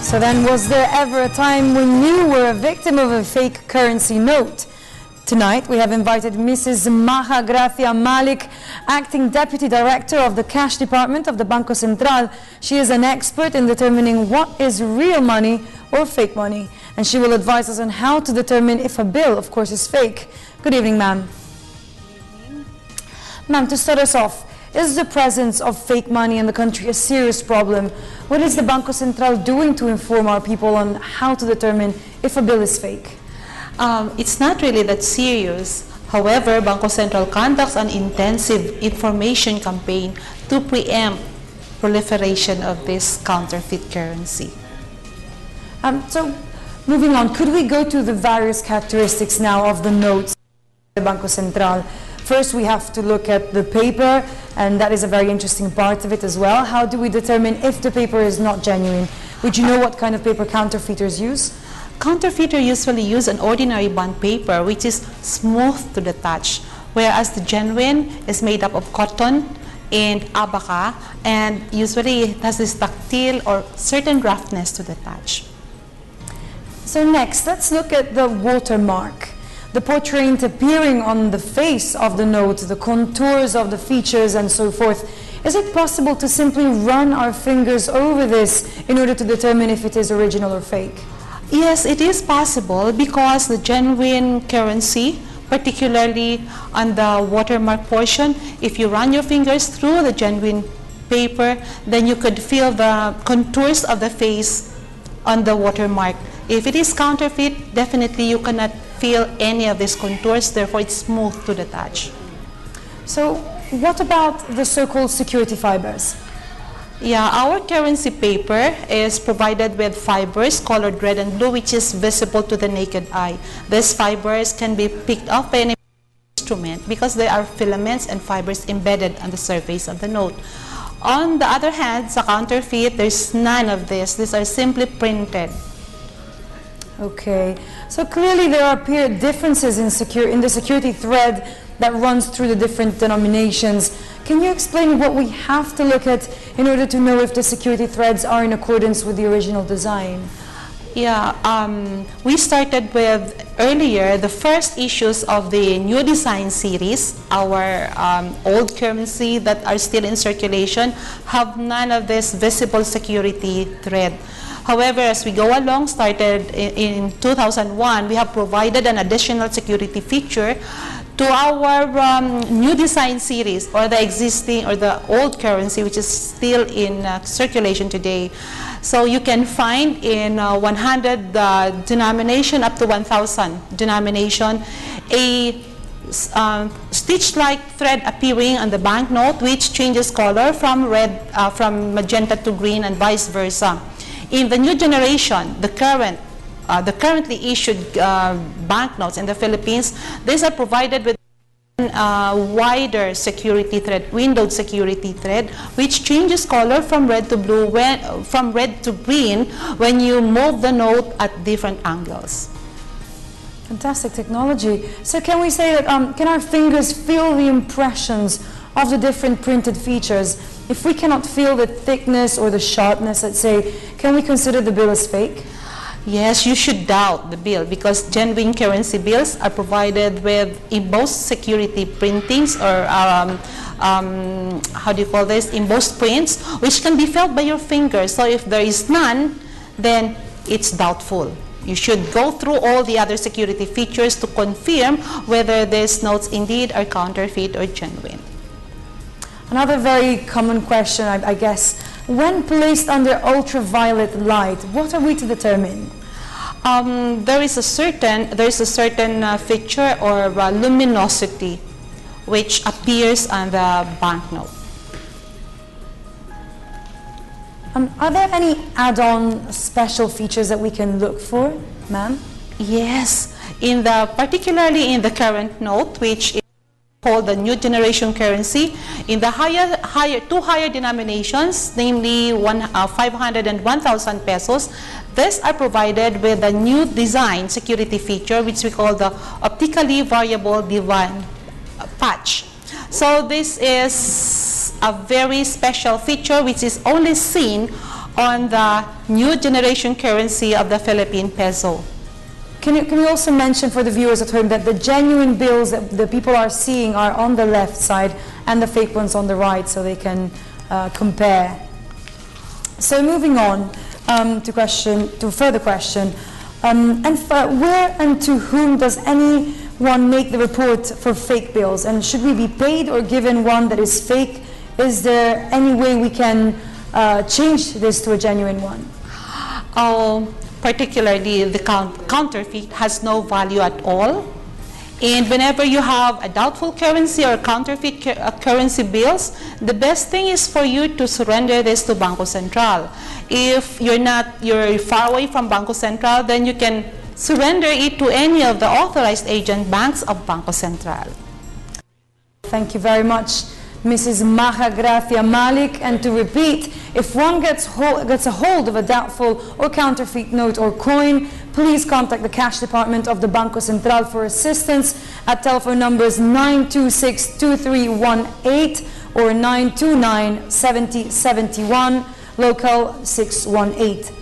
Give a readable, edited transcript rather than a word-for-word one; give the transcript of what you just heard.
So then, was there ever a time when you were a victim of a fake currency note? Tonight, we have invited Mrs. Maja Gratia Malic, Acting Deputy Director of the Cash Department of the Banco Central. She is an expert in determining what is real money or fake money, and she will advise us on how to determine if a bill, of course, is fake. Good evening, ma'am. Ma'am, to start us off, is the presence of fake money in the country a serious problem? What is the Banco Central doing to inform our people on how to determine if a bill is fake? It's not really that serious. However, Banco Central conducts an intensive information campaign to preempt proliferation of this counterfeit currency. So, moving on, could we go to the various characteristics now of the notes of Banco Central? First, we have to look at the paper, and that is a very interesting part of it as well. How do we determine if the paper is not genuine? Would you know what kind of paper counterfeiters use? Counterfeiters usually use an ordinary bond paper, which is smooth to the touch, whereas the genuine is made up of cotton and abaca, and usually it has this tactile or certain roughness to the touch. So next, let's look at the watermark. The portrait appearing on the face of the note, the contours of the features and so forth. Is it possible to simply run our fingers over this in order to determine if it is original or fake? Yes, it is possible because the genuine currency, particularly on the watermark portion, if you run your fingers through the genuine paper, then you could feel the contours of the face on the watermark. If it is counterfeit, definitely you cannot feel any of these contours, therefore it's smooth to the touch. So what about the so-called security fibers? Yeah, our currency paper is provided with fibers colored red and blue, which is visible to the naked eye. These fibers can be picked up by an instrument because there are filaments and fibers embedded on the surface of the note. On the other hand, sa counterfeit, there's none of this. These are simply printed. Okay, so clearly there appear differences in the security thread that runs through the different denominations. Can you explain what we have to look at in order to know if the security threads are in accordance with the original design? Yeah, we started with earlier the first issues of the new design series. Our old currency that are still in circulation have none of this visible security thread. However, as we go along, started in 2001, we have provided an additional security feature to our new design series, or the existing or the old currency, which is still in circulation today. So you can find in 100 denomination up to 1,000 denomination a stitch-like thread appearing on the banknote, which changes color from red, from magenta to green, and vice versa. In the new generation, the currently issued banknotes in the Philippines, these are provided with a wider security thread, windowed security thread, which changes color from red to blue, from red to green when you move the note at different angles. Fantastic technology. So can we say that, can our fingers feel the impressions of the different printed features? If we cannot feel the thickness or the sharpness, let's say, can we consider the bill as fake? Yes, you should doubt the bill because genuine currency bills are provided with embossed security printings, or how do you call this, embossed prints, which can be felt by your fingers. So if there is none, then it's doubtful. You should go through all the other security features to confirm whether these notes indeed are counterfeit or genuine. Another very common question, I guess, when placed under ultraviolet light, what are we to determine? There is a certain feature or luminosity which appears on the banknote. Are there any add-on special features that we can look for, ma'am? Yes, particularly in the current note, which is called the new generation currency, in the two higher denominations, namely 500 and 1,000 pesos, these are provided with a new design security feature, which we call the optically variable divan patch. So this is a very special feature which is only seen on the new generation currency of the Philippine peso. Can you also mention for the viewers at home that the genuine bills that the people are seeing are on the left side and the fake ones on the right, so they can compare? So moving on to further question, where and to whom does anyone make the report for fake bills? And should we be paid or given one that is fake? Is there any way we can change this to a genuine one? Particularly the counterfeit has no value at all. And whenever you have a doubtful currency or counterfeit currency bills, the best thing is for you to surrender this to Bangko Sentral. If you're far away from Bangko Sentral, then you can surrender it to any of the authorized agent banks of Bangko Sentral. Thank you very much, Mrs. Maja Gratia Malic. And to repeat, if one gets a hold of a doubtful or counterfeit note or coin, please contact the cash department of the Bangko Sentral for assistance at telephone numbers 926-2318 or 929-7071, local 618.